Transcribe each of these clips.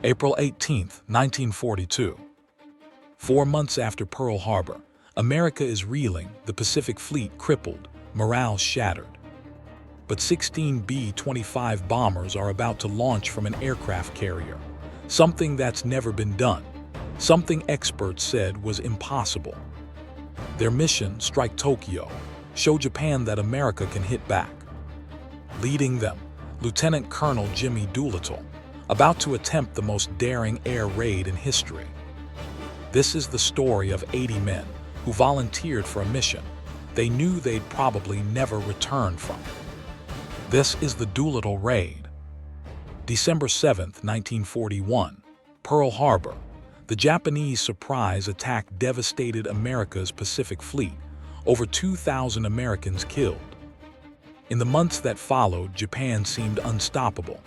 April 18, 1942. 4 months after Pearl Harbor, America is reeling, the Pacific Fleet crippled, morale shattered. But 16 B-25 bombers are about to launch from an aircraft carrier, something that's never been done, something experts said was impossible. Their mission, strike Tokyo, show Japan that America can hit back. Leading them, Lieutenant Colonel Jimmy Doolittle, about to attempt the most daring air raid in history. This is the story of 80 men who volunteered for a mission they knew they'd probably never return from. This is the Doolittle Raid. December 7, 1941, Pearl Harbor. The Japanese surprise attack devastated America's Pacific Fleet, over 2,000 Americans killed. In the months that followed, Japan seemed unstoppable.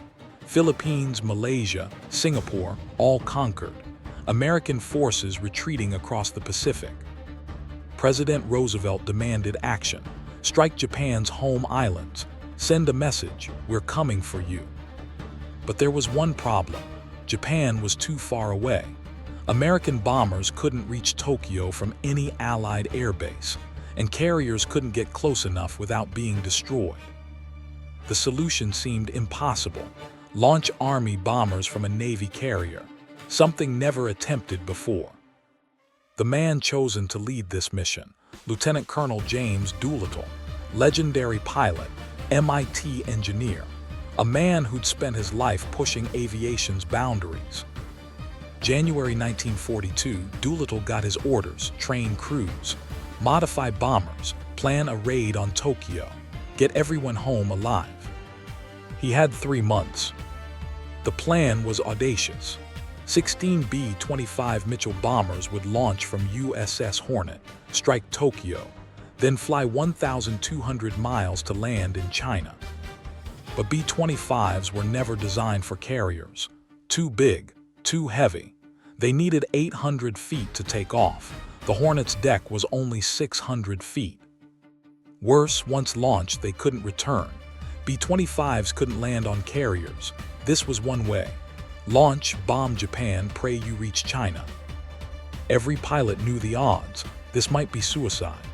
Philippines, Malaysia, Singapore, all conquered. American forces retreating across the Pacific. President Roosevelt demanded action. Strike Japan's home islands. Send a message, we're coming for you. But there was one problem. Japan was too far away. American bombers couldn't reach Tokyo from any Allied airbase, and carriers couldn't get close enough without being destroyed. The solution seemed impossible. Launch Army bombers from a Navy carrier, something never attempted before. The man chosen to lead this mission, Lieutenant Colonel James Doolittle, legendary pilot, MIT engineer, a man who'd spent his life pushing aviation's boundaries. January 1942, Doolittle got his orders: train crews, modify bombers, plan a raid on Tokyo, get everyone home alive. He had 3 months. The plan was audacious. 16 B-25 Mitchell bombers would launch from USS Hornet, strike Tokyo, then fly 1,200 miles to land in China. But B-25s were never designed for carriers. Too big, too heavy. They needed 800 feet to take off. The Hornet's deck was only 600 feet. Worse, once launched, they couldn't return. B-25s couldn't land on carriers. This was one way. Launch, bomb Japan, pray you reach China. Every pilot knew the odds. This might be suicide.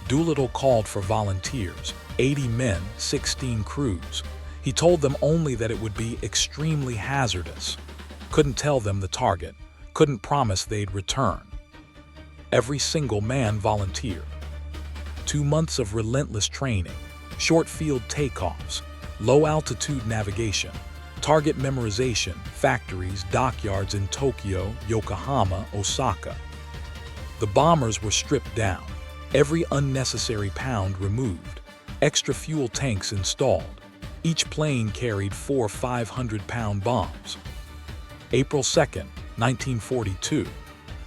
Doolittle called for volunteers, 80 men, 16 crews. He told them only that it would be extremely hazardous. Couldn't tell them the target, couldn't promise they'd return. Every single man volunteered. 2 months of relentless training, short field takeoffs, low-altitude navigation, target memorization, factories, dockyards in Tokyo, Yokohama, Osaka. The bombers were stripped down, every unnecessary pound removed, extra fuel tanks installed. Each plane carried 4 500-pound bombs. April 2, 1942,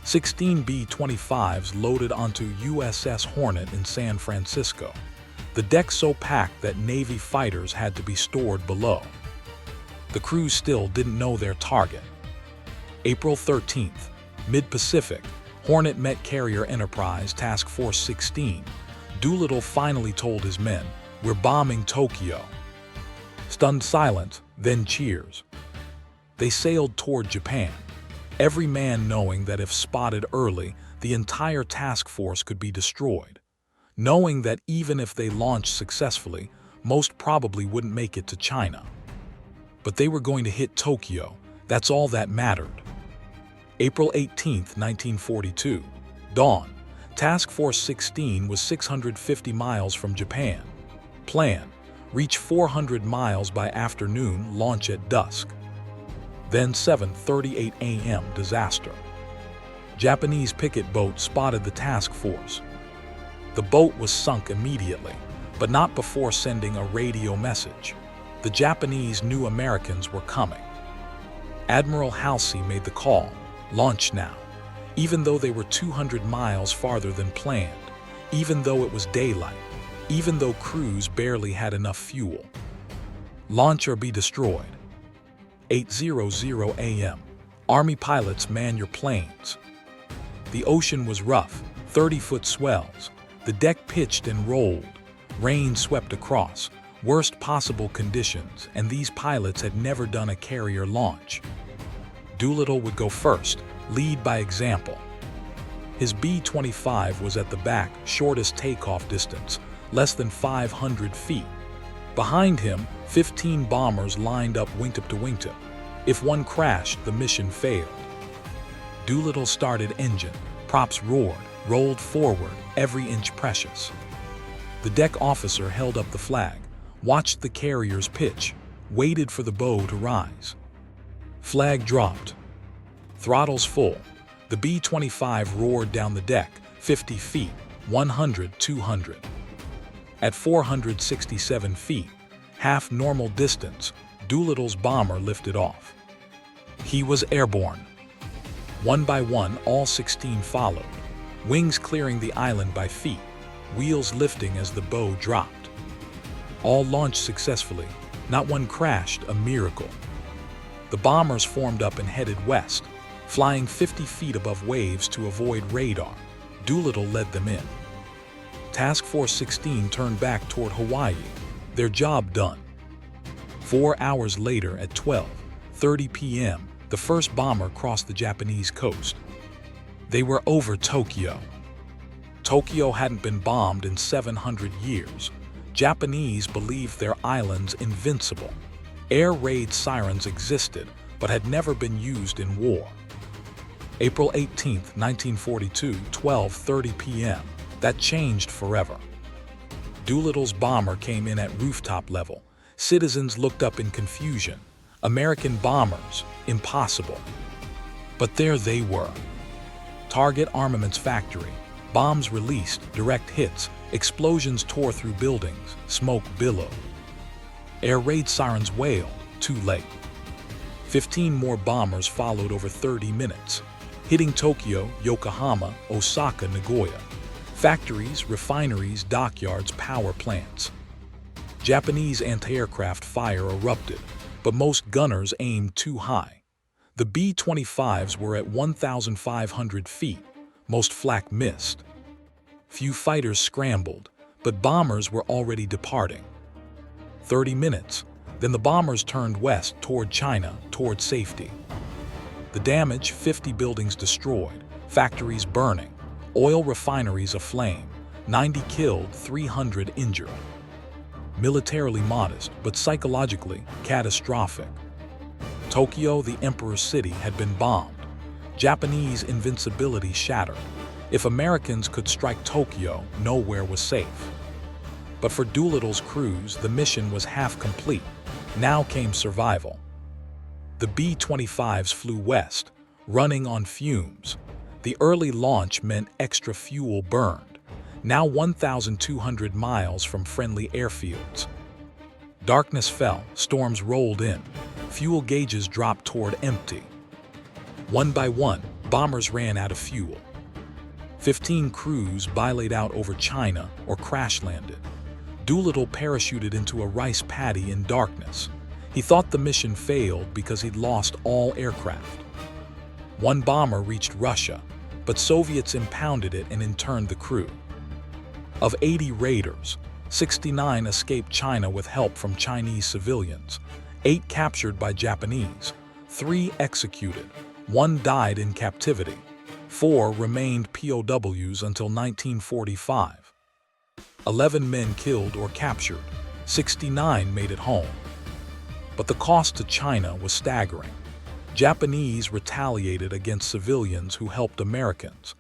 16 B-25s loaded onto USS Hornet in San Francisco. The deck so packed that Navy fighters had to be stored below. The crews still didn't know their target. April 13th, mid-Pacific, Hornet met Carrier Enterprise Task Force 16. Doolittle finally told his men, "We're bombing Tokyo." Stunned silence, then cheers. They sailed toward Japan, every man knowing that if spotted early, the entire task force could be destroyed. Knowing that even if they launched successfully, most probably wouldn't make it to China. But they were going to hit Tokyo, that's all that mattered. April 18, 1942, dawn. Task Force 16 was 650 miles from Japan. Plan: reach 400 miles by afternoon, launch at dusk. Then 7:38 a.m. disaster. Japanese picket boat spotted the task force. The boat was sunk immediately, but not before sending a radio message. The Japanese knew Americans were coming. Admiral Halsey made the call, launch now, even though they were 200 miles farther than planned, even though it was daylight, even though crews barely had enough fuel. Launch or be destroyed. 8:00 a.m. Army pilots, man your planes. The ocean was rough, 30-foot swells. The deck pitched and rolled. Rain swept across. Worst possible conditions, and these pilots had never done a carrier launch. Doolittle would go first, lead by example. His B-25 was at the back, shortest takeoff distance, less than 500 feet. Behind him, 15 bombers lined up wingtip to wingtip. If one crashed, the mission failed. Doolittle started engine, props roared, rolled forward, every inch precious. The deck officer held up the flag, watched the carriers pitch, waited for the bow to rise. Flag dropped. Throttles full. The B-25 roared down the deck, 50 feet, 100, 200. At 467 feet, half normal distance, Doolittle's bomber lifted off. He was airborne. One by one, all 16 followed, wings clearing the island by feet, wheels lifting as the bow dropped. All launched successfully, not one crashed, a miracle. The bombers formed up and headed west, flying 50 feet above waves to avoid radar. Doolittle led them in. Task Force 16 turned back toward Hawaii, their job done. 4 hours later at 12:30 p.m., the first bomber crossed the Japanese coast. They were over Tokyo. Tokyo hadn't been bombed in 700 years. Japanese believed their islands invincible. Air raid sirens existed, but had never been used in war. April 18, 1942, 12:30 p.m. That changed forever. Doolittle's bomber came in at rooftop level. Citizens looked up in confusion. American bombers, impossible. But there they were. Target Armaments Factory. Bombs released, direct hits, explosions tore through buildings, smoke billowed. Air raid sirens wailed, too late. 15 more bombers followed over 30 minutes, hitting Tokyo, Yokohama, Osaka, Nagoya. Factories, refineries, dockyards, power plants. Japanese anti-aircraft fire erupted, but most gunners aimed too high. The B-25s were at 1,500 feet, most flak missed. Few fighters scrambled, but bombers were already departing. 30 minutes, then the bombers turned west toward China, toward safety. The damage, 50 buildings destroyed, factories burning, oil refineries aflame, 90 killed, 300 injured. Militarily modest, but psychologically catastrophic. Tokyo, the Emperor's city, had been bombed. Japanese invincibility shattered. If Americans could strike Tokyo, nowhere was safe. But for Doolittle's crews, the mission was half complete. Now came survival. The B-25s flew west, running on fumes. The early launch meant extra fuel burned, now 1,200 miles from friendly airfields. Darkness fell, storms rolled in, fuel gauges dropped toward empty. One by one, bombers ran out of fuel. 15 crews bilayed out over China or crash-landed. Doolittle parachuted into a rice paddy in darkness. He thought the mission failed because he'd lost all aircraft. One bomber reached Russia, but Soviets impounded it and interned the crew. Of 80 raiders, 69 escaped China with help from Chinese civilians, 8 captured by Japanese, 3 executed, 1 died in captivity, 4 remained POWs until 1945. 11 men killed or captured, 69 made it home. But the cost to China was staggering. Japanese retaliated against civilians who helped Americans.